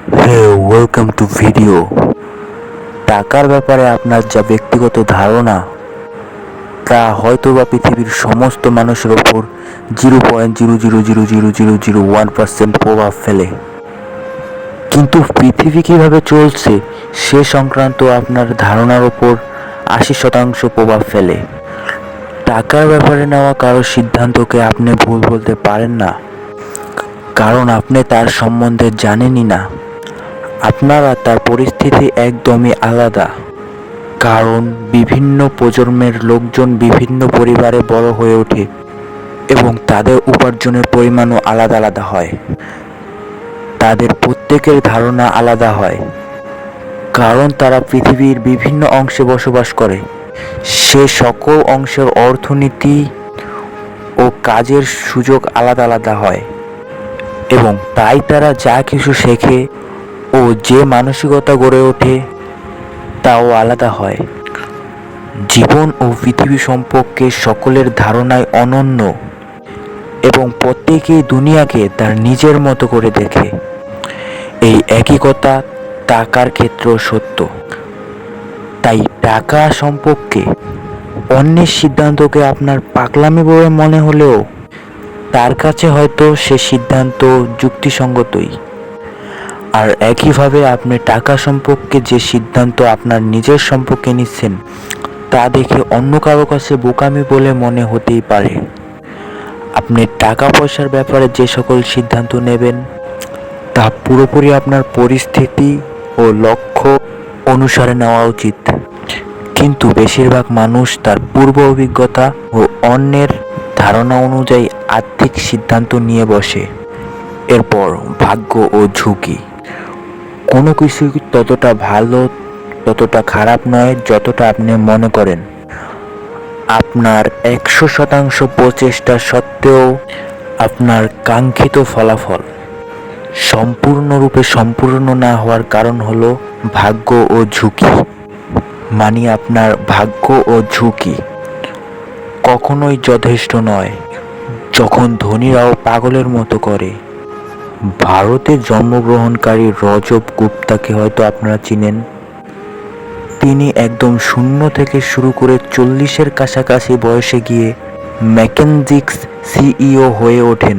Welcome to video. টাকার ব্যাপারে আপনার যা ব্যক্তিগত ধারণা তা হয়তোবা পৃথিবীর সমস্ত মানুষের ওপর 0.0000001% প্রভাব ফেলে, কিন্তু পৃথিবী কীভাবে চলছে সে সংক্রান্ত আপনার ধারণার ওপর 80% প্রভাব ফেলে। টাকার ব্যাপারে নেওয়া কারো সিদ্ধান্তকে আপনি ভুল বলতে পারেন না, কারণ আপনি তার সম্বন্ধে জানেনই না। আপনারা তার পরিস্থিতি একদমই আলাদা, কারণ বিভিন্ন প্রজন্মের লোকজন বিভিন্ন পরিবারে বড় হয়ে ওঠে এবং তাদের উপার্জনের পরিমাণও আলাদা আলাদা হয়। তাদের প্রত্যেকের ধারণা আলাদা হয়, কারণ তারা পৃথিবীর বিভিন্ন অংশে বসবাস করে। সে সকল অংশের অর্থনীতি ও কাজের সুযোগ আলাদা আলাদা হয় এবং তাই তারা যা কিছু শেখে ও যে মানসিকতা গড়ে ওঠে তাও আলাদা হয়। জীবন ও পৃথিবী সম্পর্কে সকলের ধারণাই অনন্য এবং প্রত্যেকেই দুনিয়াকে তার নিজের মতো করে দেখে। এই একই কথা টাকার ক্ষেত্রেও সত্য। তাই টাকা সম্পর্কে অন্যের সিদ্ধান্তকে আপনার পাগলামি বলে মনে হলেও তার কাছে হয়তো সে সিদ্ধান্ত যুক্তিসঙ্গতই। আর একইভাবে আপনি টাকা সম্পর্কে যে সিদ্ধান্ত আপনার নিজের সম্পর্কে নিচ্ছেন তা দেখে অন্য কারো কাছে বোকামি বলে মনে হতেই পারে। আপনি টাকা পয়সার ব্যাপারে যে সকল সিদ্ধান্ত নেবেন তা পুরোপুরি আপনার পরিস্থিতি ও লক্ষ্য অনুসারে নেওয়া উচিত, কিন্তু বেশিরভাগ মানুষ তার পূর্ব অভিজ্ঞতা ও অন্যের ধারণা অনুযায়ী আর্থিক সিদ্ধান্ত নিয়ে বসে। এরপর ভাগ্য ও ঝুঁকি। কোনো কিছুই ততটা ভালো ততটা খারাপ নয় যতটা আপনি মনে করেন। আপনার 100% প্রচেষ্টা সত্ত্বেও আপনার কাঙ্ক্ষিত ফলাফল সম্পূর্ণরূপে সম্পূর্ণ না হওয়ার কারণ হলো ভাগ্য ও ঝুঁকি। মানে আপনার ভাগ্য ও ঝুঁকি কখনোই যথেষ্ট নয়। যখন ধনীরাও পাগলের মতো করে। ভারতে জন্মগ্রহণকারী রজব গুপ্তাকে হয়তো আপনারা চিনেন। তিনি একদম শূন্য থেকে শুরু করে 40-এর কাছাকাছি বয়সে গিয়ে ম্যাকেনজিক্স সিইও হয়ে ওঠেন।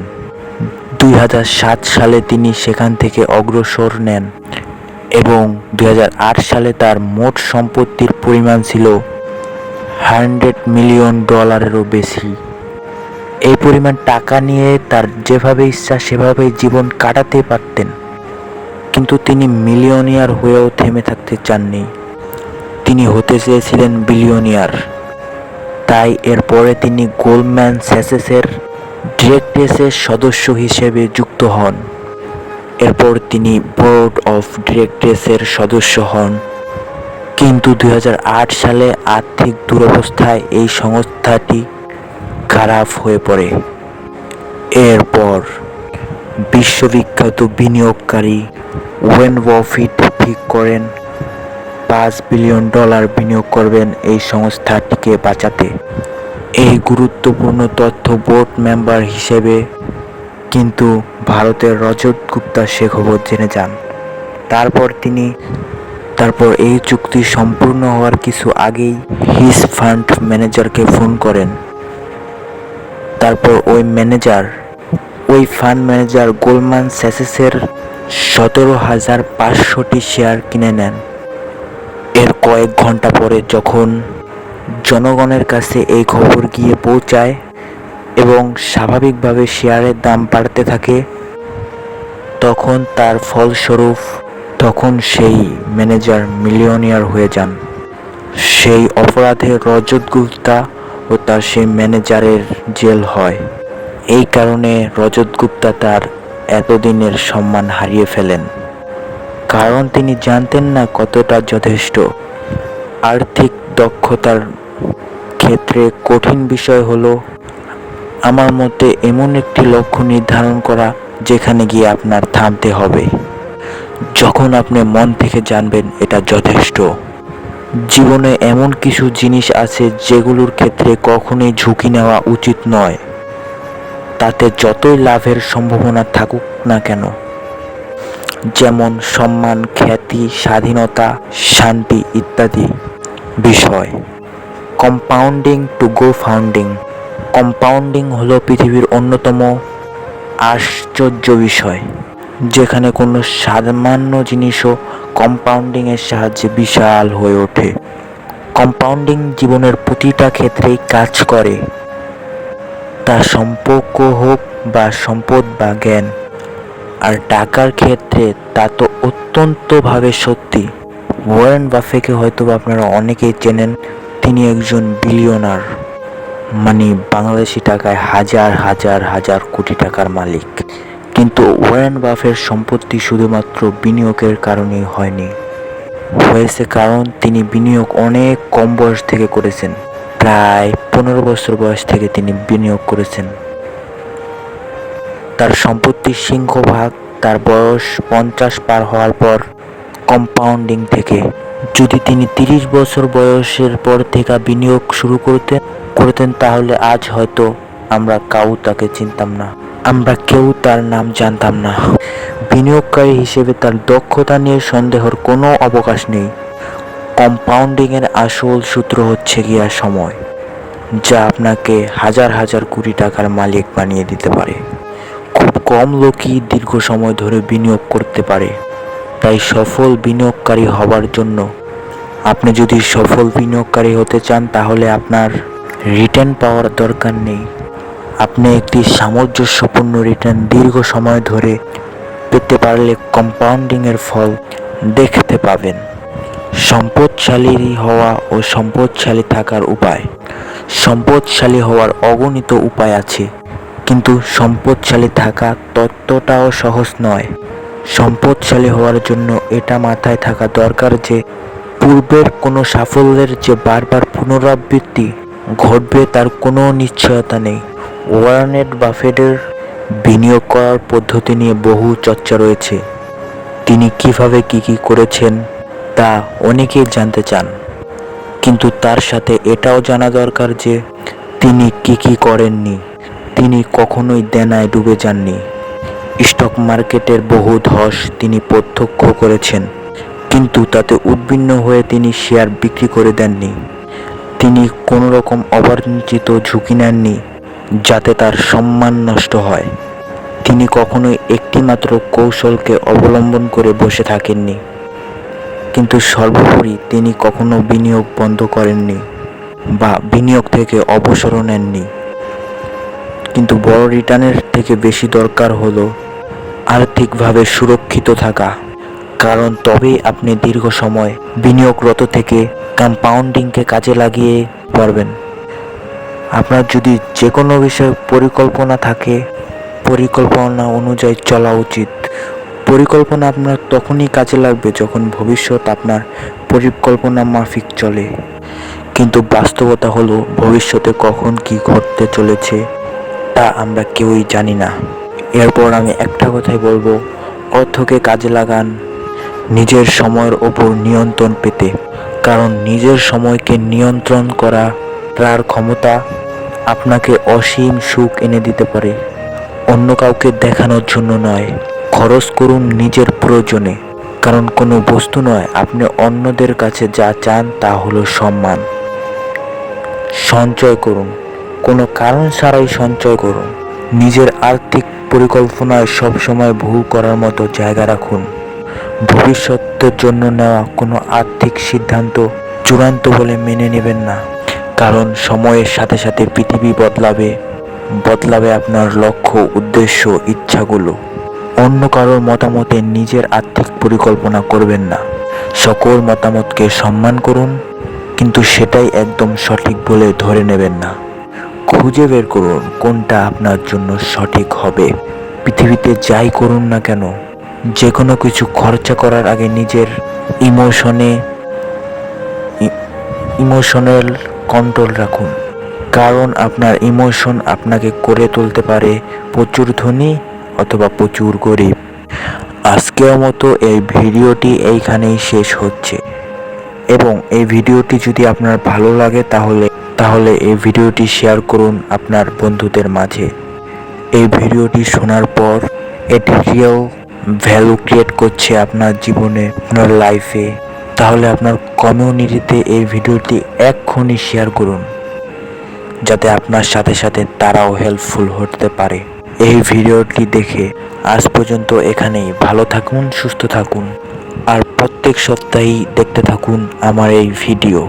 2007 সালে তিনি সেখান থেকে অগ্রসর নেন এবং 2008 সালে তার মোট সম্পত্তির পরিমাণ ছিল $100 মিলিয়ন বেশি। এই পরিমাণ টাকা নিয়ে তার যেভাবে ইচ্ছা সেভাবেই জীবন কাটাতে পারতেন, কিন্তু তিনি মিলিয়নিয়ার হয়েও থেমে থাকতে চাননি। তিনি হতে চেয়েছিলেন বিলিয়নিয়ার। তাই এরপরে তিনি গোল্ডম্যান স্যাচেসের ডিরেক্টরের সদস্য হিসেবে যুক্ত হন। এরপর তিনি বোর্ড অফ ডিরেক্টরের সদস্য হন, কিন্তু 2008 সালে আর্থিক দুরবস্থায় এই সংস্থাটি খারাপ হয়ে পড়ে। এরপর বিশ্ববিখ্যাত বিনিয়োগকারী ওয়ারেন বাফেট ঠিক করেন $5 বিলিয়ন বিনিয়োগ করবেন এই সংস্থাটিকে বাঁচাতে। এই গুরুত্বপূর্ণ তথ্য বোর্ড মেম্বার হিসেবে কিন্তু ভারতের রজত গুপ্তা সে খবর জেনে যান। তারপর এই চুক্তি সম্পূর্ণ হওয়ার কিছু আগেই হিজ ফান্ড ম্যানেজারকে ফোন করেন। তারপর ওই ফান্ড ম্যানেজার গোল্ডম্যান স্যাচেসের 17,500টি শেয়ার কিনে নেন। এর কয়েক ঘন্টা পরে যখন জনগণের কাছে এই খবর গিয়ে পৌঁছায় এবং স্বাভাবিকভাবে শেয়ারের দাম বাড়তে থাকে, তখন তার ফলস্বরূপ সেই ম্যানেজার মিলিয়নিয়ার হয়ে যান। সেই অপরাধে রজত গুপ্তা ও তার সেই ম্যানেজারের জেল হয়। এই কারণে রজত গুপ্তা তার এতদিনের সম্মান হারিয়ে ফেলেন, কারণ তিনি জানতেন না কতটা যথেষ্ট। আর্থিক দক্ষতার ক্ষেত্রে কঠিন বিষয় হলো আমার মতে এমন একটি লক্ষ্য নির্ধারণ করা যেখানে গিয়ে আপনার থামতে হবে যখন আপনি মন থেকে জানবেন এটা যথেষ্ট। জীবনে এমন কিছু জিনিস আছে যেগুলোর ক্ষেত্রে কখনোই ঝুঁকি নেওয়া উচিত নয়, তাতে যতই লাভের সম্ভাবনা থাকুক না কেন। যেমন সম্মান, খ্যাতি, স্বাধীনতা, শান্তি ইত্যাদি বিষয়। Compounding to go founding. Compounding হলো পৃথিবীর অন্যতম আশ্চর্য বিষয়, যেখানে কোনো সামান্য জিনিসও কম্পাউন্ডিংয়ের সাহায্যে বিশাল হয়ে ওঠে। কম্পাউন্ডিং জীবনের প্রতিটা ক্ষেত্রেই কাজ করে, তা সম্পর্ক হোক বা সম্পদ বা জ্ঞান। আর টাকার ক্ষেত্রে তা তো অত্যন্তভাবে সত্যি। ওয়ারেন বাফেকে হয়তো আপনারা অনেকেই চেনেন, তিনি একজন বিলিয়নার, মানে বাংলাদেশি টাকায় হাজার হাজার হাজার কোটি টাকার মালিক। কিন্তু ওয়ারেন বাফের সম্পত্তি শুধুমাত্র বিনিয়োগের কারণেই হয়নি, হয়েছে কারণ তিনি বিনিয়োগ অনেক কম বয়স থেকে করেছেন। প্রায় 15 বছর বয়স থেকে তিনি বিনিয়োগ করেছেন। তার সম্পত্তির সিংহভাগ তার বয়স 50 পার হওয়ার পর কম্পাউন্ডিং থেকে। যদি তিনি 30 বছর বয়সের পর থেকে বিনিয়োগ শুরু করতেন তাহলে আজ হয়তো আমরা তাকে চিনতাম না, আমরা কেউ তার নাম জানতাম না। বিনিয়োগকারী হিসেবে তার দক্ষতা নিয়ে সন্দেহের কোনো অবকাশ নেই। কম্পাউন্ডিংয়ের আসল সূত্র হচ্ছে গিয়া সময়, যা আপনাকে হাজার হাজার কোটি টাকার মালিক বানিয়ে দিতে পারে। খুব কম লোকই দীর্ঘ সময় ধরে বিনিয়োগ করতে পারে। তাই সফল বিনিয়োগকারী হবার জন্য আপনি যদি সফল বিনিয়োগকারী হতে চান তাহলে আপনার রিটার্ন পাওয়ার দরকার নেই। আপনি একটি সামঞ্জস্যপূর্ণ রিটার্ন দীর্ঘ সময় ধরে পেতে পারলে কম্পাউন্ডিংয়ের ফল দেখতে পাবেন। সম্পদশালী হওয়া ও সম্পদশালী থাকার উপায়। সম্পদশালী হওয়ার অগণিত উপায় আছে, কিন্তু সম্পদশালী থাকা ততটাও সহজ নয়। সম্পদশালী হওয়ার জন্য এটা মাথায় থাকা দরকার যে পূর্বের কোনো সাফল্যের যে বারবার পুনরাবৃত্তি ঘটবে তার কোনো নিশ্চয়তা নেই। ওয়ারেন বাফেটের বিনিয়োগ করার পদ্ধতি নিয়ে বহু চর্চা রয়েছে। তিনি কিভাবে কি করেছেন তা অনেকেই জানতে চান, কিন্তু তার সাথে এটাও জানা দরকার যে তিনি কি করেননি। তিনি কখনোই দেনায় ডুবে যাননি। স্টক মার্কেটের বহু ধস তিনি প্রত্যক্ষ করেছেন, কিন্তু তাতে উদ্বিগ্ন হয়ে তিনি শেয়ার বিক্রি করে দেননি। তিনি কোনো রকম অবাঞ্ছিত ঝুঁকি নেননি যাতে তার সম্মান নষ্ট হয়। তিনি কখনোই একটিমাত্র কৌশলকে অবলম্বন করে বসে থাকেননি, কিন্তু সর্বোপরি তিনি কখনো বিনিয়োগ বন্ধ করেননি বা বিনিয়োগ থেকে অবসরও নেননি। কিন্তু বড় রিটার্নের থেকে বেশি দরকার হলো আর্থিকভাবে সুরক্ষিত থাকা, কারণ তবেই আপনি দীর্ঘ সময় বিনিয়োগরত থেকে কম্পাউন্ডিংকে কাজে লাগিয়ে পারবেন। আপনার যদি যে কোনো বিষয়ে পরিকল্পনা থাকে, পরিকল্পনা অনুযায়ী চলা উচিত। পরিকল্পনা আপনার তখনই কাজে লাগবে যখন ভবিষ্যৎ আপনার পরিকল্পনা মাফিক চলে। কিন্তু বাস্তবতা হলো ভবিষ্যতে কখন কি ঘটতে চলেছে তা আমরা কেউই জানি না। এরপর আমি একটা কথাই বলবো, অর্থকে কাজে লাগান নিজের সময়ের ওপর নিয়ন্ত্রণ পেতে, কারণ নিজের সময়কে নিয়ন্ত্রণ করার ক্ষমতা আপনাকে অসীম সুখ এনে দিতে পারে। অন্য কাউকে দেখানোর জন্য নয়, খরচ করুন নিজের প্রয়োজনে, কারণ কোনো বস্তু নয়। আপনি অন্যদের কাছে যা চান তা হলো সম্মান। সঞ্চয় করুন, কোনো কারণ ছাড়াই সঞ্চয় করুন। নিজের আর্থিক পরিকল্পনায় সবসময় ভুল করার মতো জায়গা রাখুন। ভবিষ্যতের জন্য নেওয়া কোনো আর্থিক সিদ্ধান্ত চূড়ান্ত বলে মেনে নেবেন না, কারণ সময়ের সাথে সাথে পৃথিবী বদলাবে আপনার লক্ষ্য, উদ্দেশ্য, ইচ্ছাগুলো। অন্য কারোর মতামতে নিজের আর্থিক পরিকল্পনা করবেন না। সকল মতামতকে সম্মান করুন, কিন্তু সেটাই একদম সঠিক বলে ধরে নেবেন না। খুঁজে বের করুন কোনটা আপনার জন্য সঠিক হবে। পৃথিবীতে যাই করুন না কেন, যে কোনো কিছু খরচা করার আগে নিজের ইমোশনাল কন্ট্রোল রাখুন, কারণ আপনার ইমোশন আপনাকে করে তুলতে পারে প্রচুর ধনী অথবা প্রচুর গরিব। আজকের মতো এই ভিডিওটি এইখানেই শেষ হচ্ছে, এবং এই ভিডিওটি যদি আপনার ভালো লাগে তাহলে এই ভিডিওটি শেয়ার করুন আপনার বন্ধুদের মাঝে। এই ভিডিওটি শোনার পর এটিকেও ভ্যালু ক্রিয়েট করছে আপনার জীবনে, আপনার লাইফে, তাহলে আপনার কমিউনিটিতে এই ভিডিওটি এক্ষুনি শেয়ার করুন, যাতে আপনার সাথে সাথে তারাও হেল্পফুল হতে পারে। এই ভিডিওটি দেখে আজ পর্যন্ত এখানেই। ভালো থাকুন, সুস্থ থাকুন, আর প্রত্যেক সপ্তাহেই দেখতে থাকুন আমার এই ভিডিও।